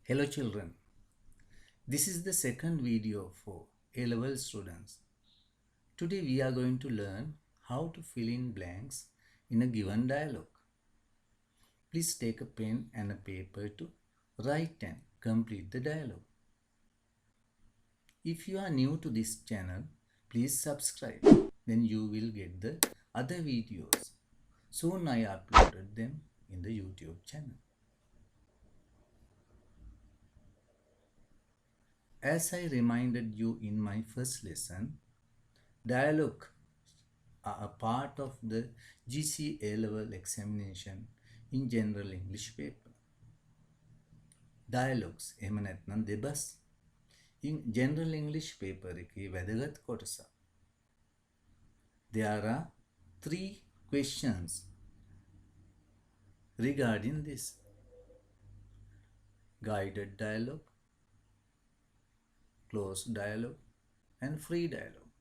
Hello children, this is the second video for A-level students. Today we are going to learn how to fill in blanks in a given dialogue. Please take a pen and a paper to write and complete the dialogue. If you are new to this channel, please subscribe. Then you will get the other videos. Soon I uploaded them in the YouTube channel. As I reminded you in my first lesson, dialogue are a part of the G.C.E level examination in general English paper. Dialogues එහෙම නැත්නම් දෙබස් in general English paper එකේ වැදගත් කොටස. There are 3 questions regarding this: guided dialogue, closed dialogue, and free dialogue.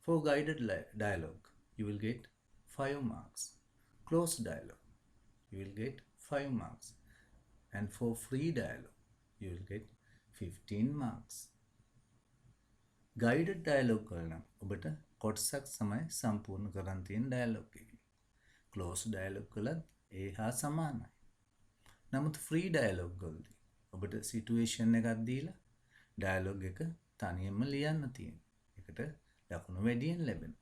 For guided dialogue, you will get 5 marks. Closed dialogue, you will get 5 marks. And for free dialogue, you will get 15 marks. Guided dialogue කරන ඔබට කොටසක් සමයි සම්පූර්ණ කරන් තියෙන dialogue එකේ. Closed dialogue කළත් ඒ හා සමානයි. නමුත් free dialogue වලදී ඔබට situation එකක් දීලා dialogue එක තනියම ලියන්න තියෙනවා. ඒකට ලකුණු වැඩියෙන් ලැබෙනවා.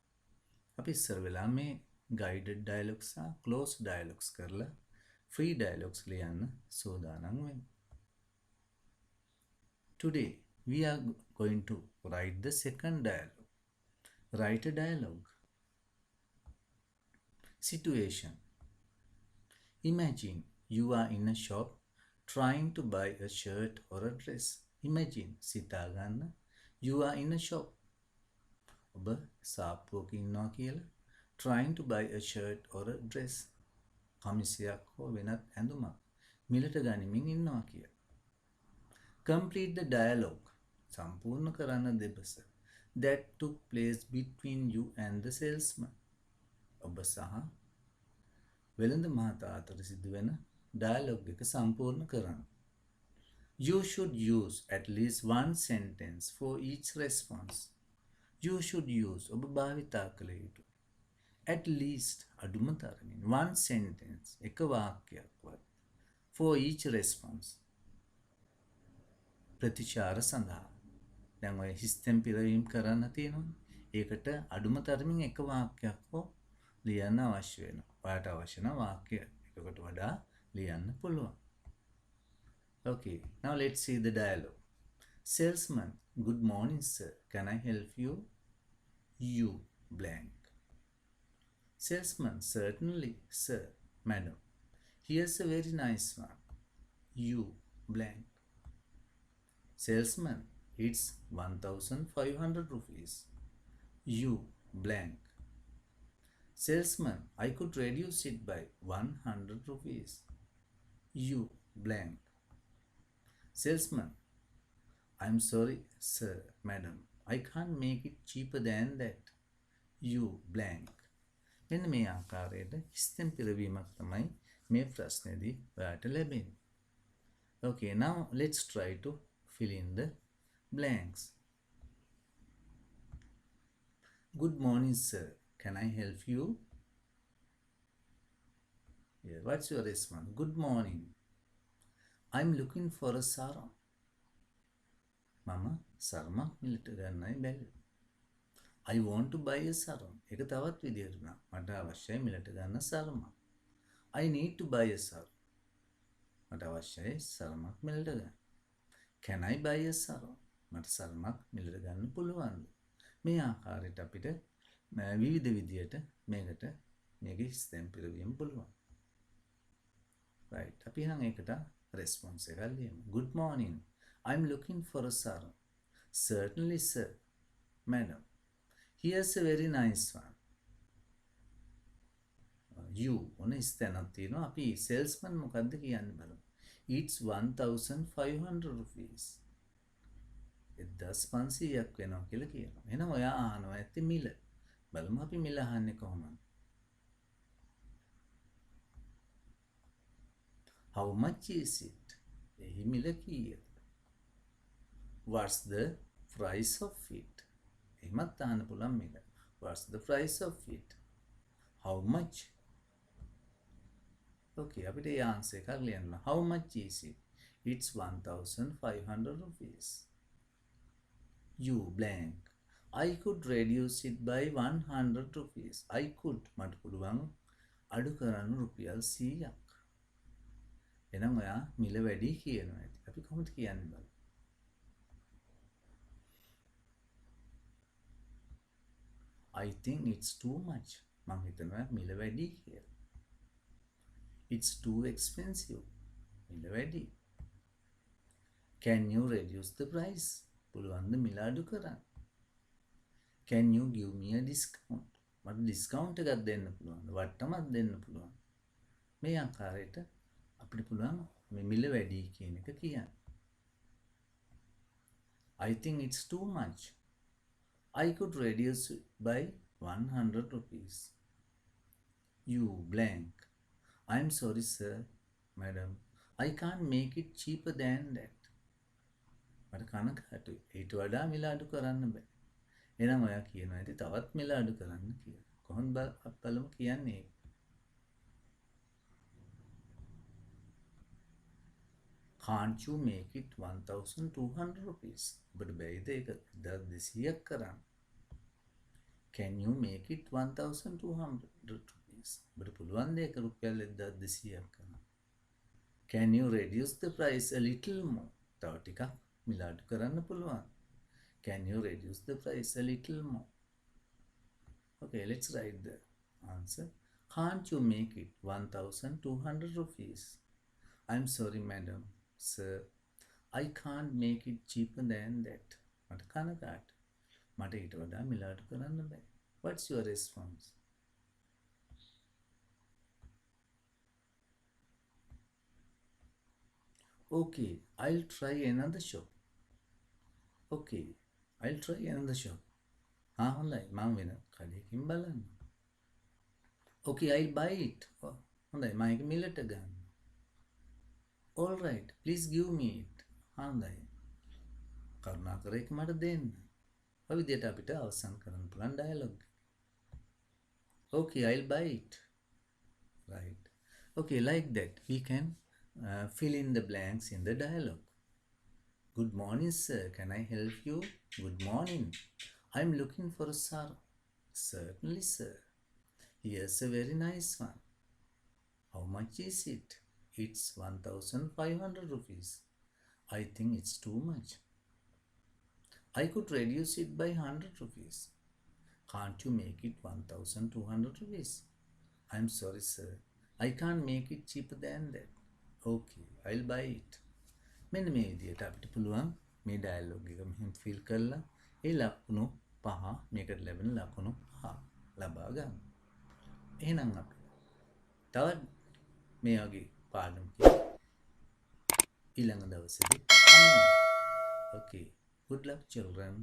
අපි ඉස්සර වෙලා මේ guided dialogues සහ closed dialogues කරලා free dialogues ලියන්න සූදානම් වෙමු. Today we are going to write the second dialogue. Write a dialogue. Situation: imagine you are in a shop trying to buy a shirt or a dress. Imagine සිතා ගන්න you are in a shop. ඔබ සාප්පුවක ඉන්නවා කියලා trying to buy a shirt or a dress. කමිසයක් හෝ වෙනත් ඇඳුමක් මිලට ගනිමින් ඉන්නවා කියලා. Complete the dialogue. සම්පූර්ණ කරන්න දෙබස. That took place between you and the salesman. ඔබ සහ වෙළඳ මහතා අතර සිදුවෙන dialogue එක සම්පූර්ණ කරන්න. You should use at least one sentence for each response. You should use ඔබ භාවිතා කළ යුතු. At least අඩුම තරමින් one sentence එක වාක්‍යයක්වත් for each response. ප්‍රතිචාර සඳහා. දැන් ඔය හිස්තෙන් පිරවීම කරන්න තියෙනවනේ. ඒකට අඩුම තරමින් එක වාක්‍යයක් හෝ ලියන්න අවශ්‍ය වෙනවා. ඔයාට අවශ්‍ය නම් වාක්‍ය එකකට වඩා ලියන්න පුළුවන්. Okay, now let's see the dialogue. Salesman: good morning sir, can I help you? You blank. Salesman: certainly sir, madam. Here's a very nice one. You blank. Salesman: it's 1,500 rupees. You blank. Salesman: I could reduce it by 100 rupees. You blank. Salesman: I'm sorry sir, madam, I can't make it cheaper than that. You blank. මෙන්න මේ ආකාරයට හිස්තෙන් පිරවීමක් තමයි මේ ප්‍රශ්නේදී ඔයාට ලැබෙන්නේ. Okay, now let's try to fill in the blanks. Good morning sir, can I help you? Yeah, what's your response? Good morning. I'm looking for a sarong. මම සරමක් මිලට ගන්නයි බැලුවේ. I want to buy a sarong. ඒක තවත් විදිහට නම් මට අවශ්‍යයි මිලට ගන්න සරමක්. I need to buy a sarong. මට අවශ්‍යයි සරමක් මිලට ගන්න. Can I buy a sarong? මට සරමක් මිලට ගන්න පුළුවන්ද? මේ ආකාරයට අපිට විවිධ විදියට මේකට මේකේ ස්තෙම් පිරවීම පුළුවන්. Right. අපි නම් ඒකට response එකක් ලියමු. Good morning. I'm looking for a sarong. Certainly sir, madam. Here's a very nice one. You ඔන ස්තැනක් තියෙනවා. අපි salesman මොකද්ද කියන්න බලමු. It's 1,500 rupees. 1,500ක් වෙනවා කියලා කියනවා. එහෙනම් ඔයා අහනවා ඇත්තේ මිල. බලමු අපි මිල අහන්නේ කොහොමද? How much is it? එහි මිල කීයද? What's the price of it? එහෙමත් අහන්න පුළුවන් මිල. What's the price of it? How much? Okay, අපිට ඒ answer එකක් ලියන්න. How much is it? It's 1,500 rupees. You blank. I could reduce it by 100 rupees. I could මට පුළුවන් අඩු කරන්න රුපියල් 100ක්. එහෙනම් ඔයා මිල වැඩි කියනවා ඇති. අපි කොහොමද කියන්නේ බලමු. I think it's too much. මං හිතනවා මිල වැඩි කියලා. It's too expensive. මිල වැඩි. Can you reduce the price? පුළුවන්ද මිල අඩු කරන්න? Can you give me a discount? මට ඩිස්කවුන්ට් එකක් දෙන්න පුළුවන්ද? වට්ටමක් දෙන්න පුළුවන්. මේ ආකාරයට අපිට පුළුවන් මේ මිල වැඩි කියන එක කියන්න. I think it's too much. I could reduce it by 100 rupees. You blank. I'm sorry, sir, madam. I can't make it cheaper than that. මට කනගාටුයි. ඊට වඩා මිල අඩු කරන්න බෑ. එහෙනම් ඔයා කියනවා ඇති තවත් මිල අඩු කරන්න කියලා. කොහොමද බලමු කියන්නේ? Can't you make it 1,200 rupees? ඔබට බැයිද ඒක 1,200ක් කරන්න? Can you make it 1,200 rupees? ඔබට පුළුවන්ද ඒක රුපියල් 1,200ක් කරන්න? Can you reduce the price a little more? තව ටිකක් මිල අඩු කරන්න පුළුවන්. Can you reduce the price a little more? Okay, let's write the answer. Can't you make it 1,200 rupees? I'm sorry, madam, sir. I can't make it cheaper than that. මට කනගාටුයි. මට ඊට වඩා මිල අඩු කරන්න බෑ. What's your response? Okay, I'll try another shop. Okay, I'll try another shop. හොඳයි මම වෙන කඩේකින් බලන්න. Okay, I'll buy it. හොඳයි මම ඒක මිලට ගන්න. All right, please give me it. හොඳයි. කරුණාකර ඒක මට දෙන්න. ඔය විදිහට අපිට අවසන් කරන්න පුළුවන් dialogue. Okay, I'll buy it. Right. Okay, like that we can fill in the blanks in the dialogue. Good morning, sir. Can I help you? Good morning. I'm looking for a sarong. Certainly, sir. Here's a very nice one. How much is it? It's 1,500 rupees. I think it's too much. I could reduce it by 100 rupees. Can't you make it 1,200 rupees? I'm sorry, sir. I can't make it cheaper than that. Okay, I'll buy it. මෙන්න මේ විදිහට අපිට පුළුවන් මේ dialogue එක මෙහෙම feel කරලා ඒ ලකුණු පහ මේකට ලැබෙන ලකුණු පහ ලබා ගන්න. එහෙනම් අපි තවත් මේ වගේ පාඩම් ඊළඟ දවසේදී. Okay, good luck children.